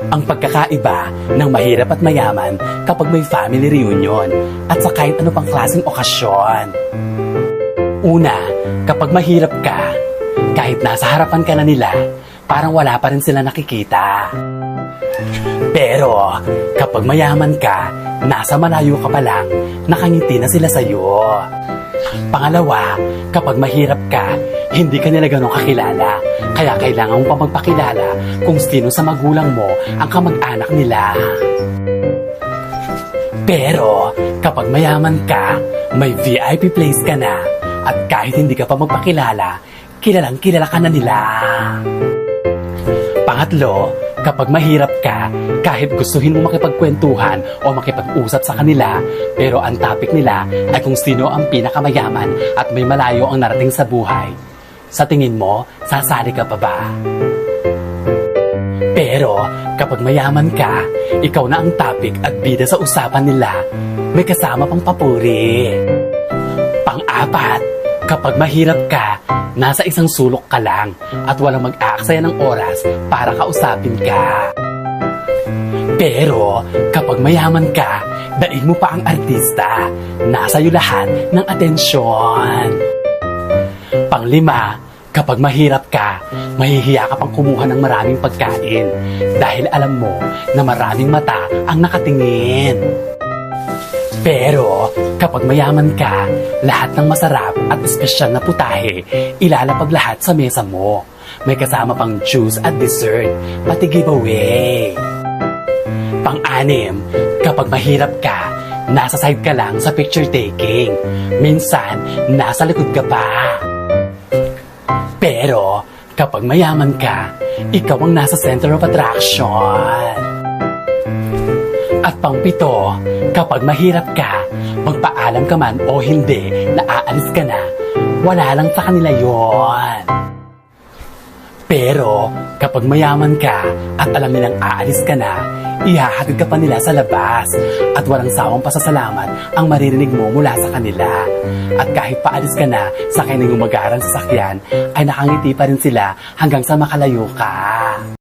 Ang pagkakaiba ng mahirap at mayaman kapag may family reunion at sa kahit ano pang klaseng okasyon. Una, kapag mahirap ka, kahit nasa harapan ka na nila, parang wala pa rin sila nakikita. Pero kapag mayaman ka, nasa malayo ka pa lang, nakangiti na sila sa'yo. Pangalawa, kapag mahirap ka, hindi ka nila ganun kakilala, kaya kailangan mo pa magpakilala kung sino sa magulang mo ang kamag-anak nila. Pero kapag mayaman ka, may VIP place ka na, at kahit hindi ka pa magpakilala, kilalang kilala ka na nila. Pangatlo, kapag mahirap ka, kahit gustuhin mo makipagkwentuhan o makipag-usap sa kanila, pero ang topic nila ay kung sino ang pinakamayaman at may malayo ang narating sa buhay. Sa tingin mo, sasali ka pa ba? Pero kapag mayaman ka, ikaw na ang topic at bida sa usapan nila, may kasama pang papuri. Pang-apat, kapag mahirap ka, nasa isang sulok ka lang at walang mag-aaksaya ng oras para kausapin ka. Pero kapag mayaman ka, daig mo pa ang artista. Nasa iyo lahat ng atensyon. Panglima, kapag mahirap ka, mahihiya ka pang kumuha ng maraming pagkain dahil alam mo na maraming mata ang nakatingin. Pero kapag mayaman ka, lahat ng masarap at espesyal na putahe, ilalapag lahat sa mesa mo. May kasama pang juice at dessert, pati giveaway. Pang-anim, kapag mahirap ka, nasa side ka lang sa picture taking. Minsan, nasa likod ka pa. Pero kapag mayaman ka, ikaw ang nasa center of attraction. At pang-pito, kapag mahirap ka, magpaalam ka man o hindi na aalis ka na, wala lang sa kanila yon. Pero kapag mayaman ka at alam nilang aalis ka na, ihahatid ka pa nila sa labas at walang sawang pasasalamat ang maririnig mo mula sa kanila. At kahit paalis ka na, sakay ng umagarang sasakyan, ay nakangiti pa rin sila hanggang sa makalayo ka.